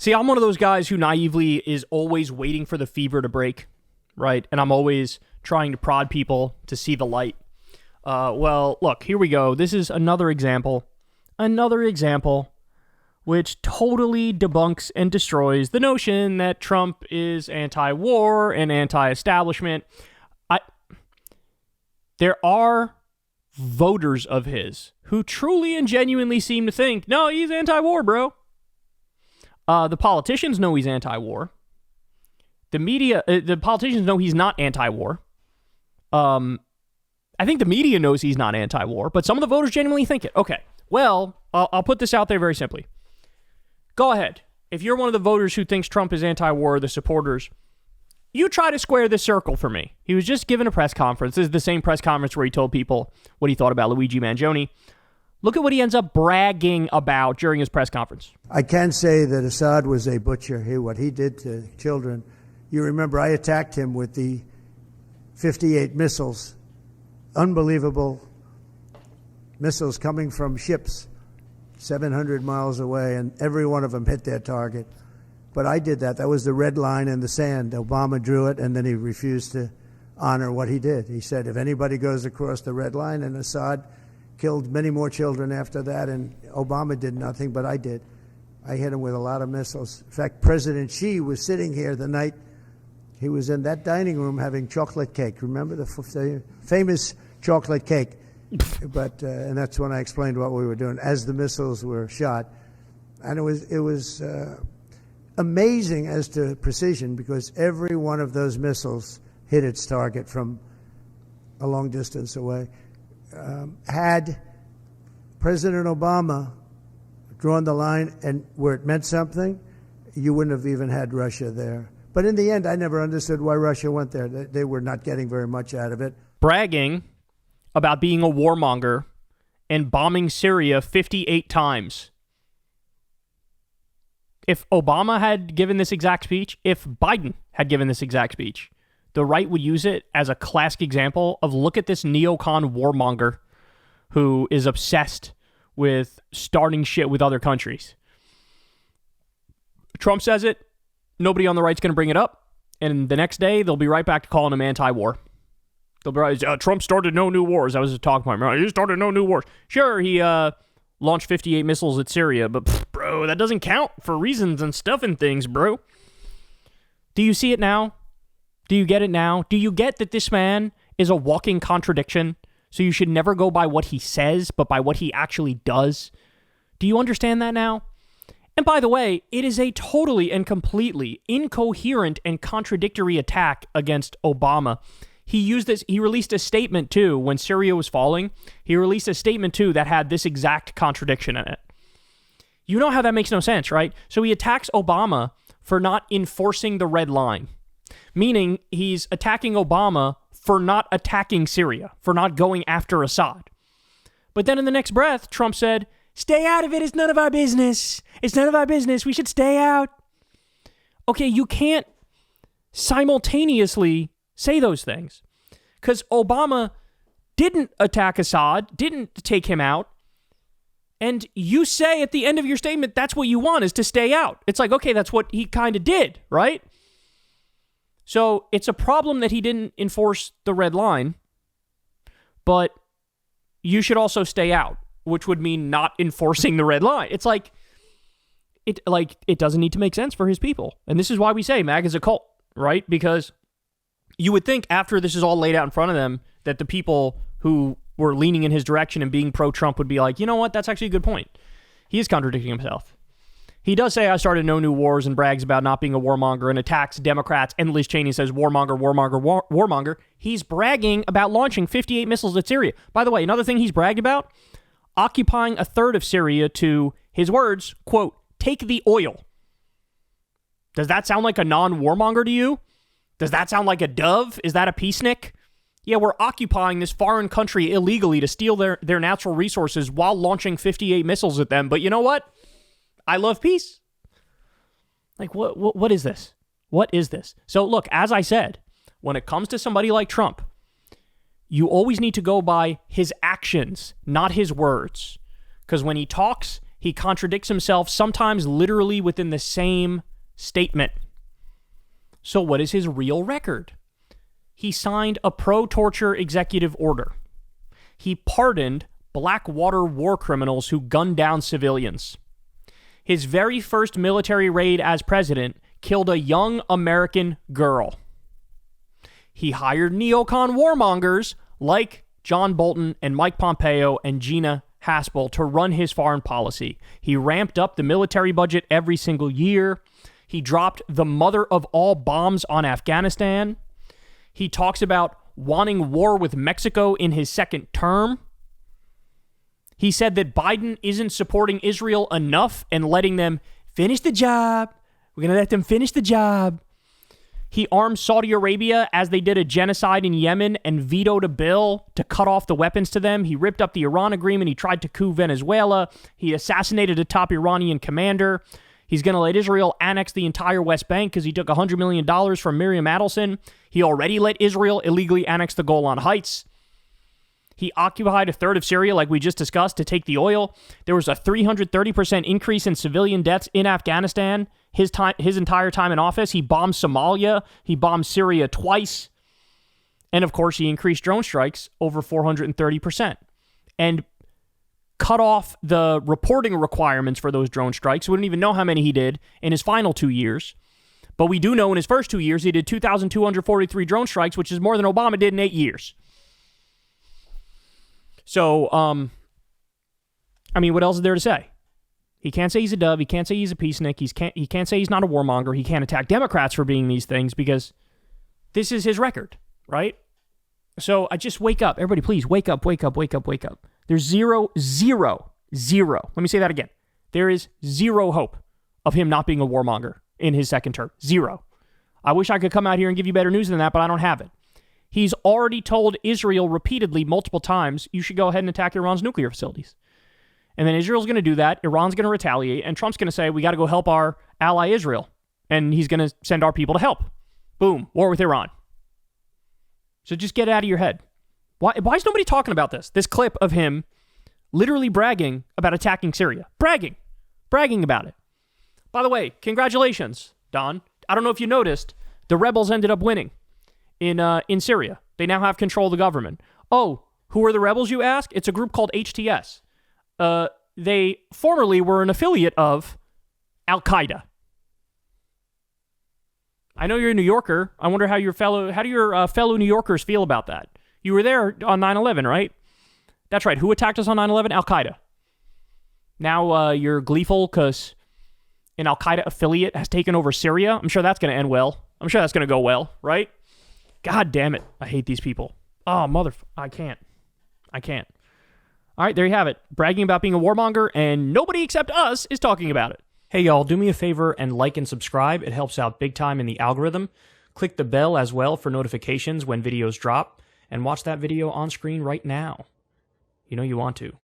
See, I'm one of those guys who naively is always waiting for the fever to break, right? And I'm always trying to prod people to see the light. Well, look, here we go. This is another example which totally debunks and destroys the notion that Trump is anti-war and anti-establishment. There are voters of his who truly and genuinely seem to think, no, he's anti-war, bro. The politicians know he's anti-war. The media, the politicians know he's not anti-war. I think the media knows he's not anti-war, but some of the voters genuinely think it. Okay, well, I'll put this out there very simply. Go ahead. If you're one of the voters who thinks Trump is anti-war, the supporters, you try to square this circle for me. He was just given a press conference. This is the same press conference where he told people what he thought about Luigi Mangione. Look at what he ends up bragging about during his press conference. I can say that Assad was a butcher. What he did to children. You remember I attacked him with the 58 missiles. Unbelievable missiles coming from ships 700 miles away, and every one of them hit their target. But I did that. That was the red line in the sand. Obama drew it, and then he refused to honor what he did. He said, if anybody goes across the red line, and Assad killed many more children after that, and Obama did nothing, but I did. I hit him with a lot of missiles. In fact, President Xi was sitting here the night he was in that dining room having chocolate cake. Remember the famous chocolate cake? But and that's when I explained what we were doing as the missiles were shot. And it was amazing as to precision, because every one of those missiles hit its target from a long distance away. Had President Obama drawn the line and where it meant something, you wouldn't have even had Russia there. But in the end, I never understood why Russia went there. They were not getting very much out of it. Bragging about being a warmonger and bombing Syria 58 times. If Obama had given this exact speech, if Biden had given this exact speech, the right would use it as a classic example of, look at this neocon warmonger who is obsessed with starting shit with other countries. Trump says it, nobody on the right's going to bring it up, and the next day they'll be right back to calling him anti-war. They'll be right, Trump started no new wars. That was his talking point. Right? He started no new wars. Sure, he launched 58 missiles at Syria, but bro, that doesn't count for reasons and stuff and things, bro. Do you see it now? Do you get it now? Do you get that this man is a walking contradiction? So you should never go by what he says, but by what he actually does. Do you understand that now? And by the way, it is a totally and completely incoherent and contradictory attack against Obama. He released a statement too, when Syria was falling. He released a statement too that had this exact contradiction in it. You know how that makes no sense, right? So he attacks Obama for not enforcing the red line, meaning he's attacking Obama for not attacking Syria, for not going after Assad. But then in the next breath, Trump said, stay out of it. It's none of our business. It's none of our business. We should stay out. Okay, you can't simultaneously say those things, because Obama didn't attack Assad, didn't take him out, and you say at the end of your statement that's what you want, is to stay out. It's like, okay, that's what he kind of did, right? So it's a problem that he didn't enforce the red line, but you should also stay out, which would mean not enforcing the red line. It's like it doesn't need to make sense for his people. And this is why we say MAGA is a cult, right? Because you would think after this is all laid out in front of them that the people who were leaning in his direction and being pro-Trump would be like, you know what, that's actually a good point. He is contradicting himself. He does say I started no new wars and brags about not being a warmonger and attacks Democrats, and Liz Cheney says warmonger, warmonger, warmonger. He's bragging about launching 58 missiles at Syria. By the way, another thing he's bragged about, occupying a third of Syria to, his words, quote, take the oil. Does that sound like a non-warmonger to you? Does that sound like a dove? Is that a peacenik? Yeah, we're occupying this foreign country illegally to steal their natural resources while launching 58 missiles at them. But you know what? I love peace. Like, what is this? What is this? So look, as I said, when it comes to somebody like Trump, you always need to go by his actions, not his words. Because when he talks He contradicts himself, sometimes literally within the same statement. So what is his real record? He signed a pro-torture executive order. He pardoned Blackwater war criminals who gunned down civilians. His very first military raid as president killed a young American girl. He hired neocon warmongers like John Bolton and Mike Pompeo and Gina Haspel to run his foreign policy. He ramped up the military budget every single year. He dropped the mother of all bombs on Afghanistan. He talks about wanting war with Mexico in his second term. He said that Biden isn't supporting Israel enough and letting them finish the job. We're going to let them finish the job. He armed Saudi Arabia as they did a genocide in Yemen and vetoed a bill to cut off the weapons to them. He ripped up the Iran agreement. He tried to coup Venezuela. He assassinated a top Iranian commander. He's going to let Israel annex the entire West Bank because he took $100 million from Miriam Adelson. He already let Israel illegally annex the Golan Heights. He occupied a third of Syria, like we just discussed, to take the oil. There was a 330% increase in civilian deaths in Afghanistan his entire time in office. He bombed Somalia. He bombed Syria twice. And, of course, he increased drone strikes over 430%. And cut off the reporting requirements for those drone strikes. We don't even know how many he did in his final 2 years. But we do know in his first 2 years, he did 2,243 drone strikes, which is more than Obama did in 8 years. So, I mean, what else is there to say? He can't say he's a dove. He can't say he's a peacenik. He can't say he's not a warmonger. He can't attack Democrats for being these things because this is his record, right? So I just wake up. Everybody, please wake up, wake up, wake up, wake up. There's zero. Let me say that again. There is zero hope of him not being a warmonger in his second term. Zero. I wish I could come out here and give you better news than that, but I don't have it. He's already told Israel repeatedly, multiple times, you should go ahead and attack Iran's nuclear facilities. And then Israel's going to do that. Iran's going to retaliate. And Trump's going to say, we got to go help our ally Israel. And he's going to send our people to help. Boom. War with Iran. So just get it out of your head. Why is nobody talking about this? This clip of him literally bragging about attacking Syria. Bragging about it. By the way, congratulations, Don. I don't know if you noticed, the rebels ended up winning in Syria. They now have control of the government. Oh, who are the rebels, you ask? It's a group called HTS. They formerly were an affiliate of Al-Qaeda. I know you're a New Yorker. I wonder how do your fellow New Yorkers feel about that? You were there on 9/11, right? That's right. Who attacked us on 9/11? Al-Qaeda. Now you're gleeful because an Al-Qaeda affiliate has taken over Syria. I'm sure that's going to end well. I'm sure that's going to go well, right? God damn it. I hate these people. Oh, I can't. All right, there you have it. Bragging about being a warmonger, and nobody except us is talking about it. Hey, y'all, do me a favor and like and subscribe. It helps out big time in the algorithm. Click the bell as well for notifications when videos drop, and watch that video on screen right now. You know you want to.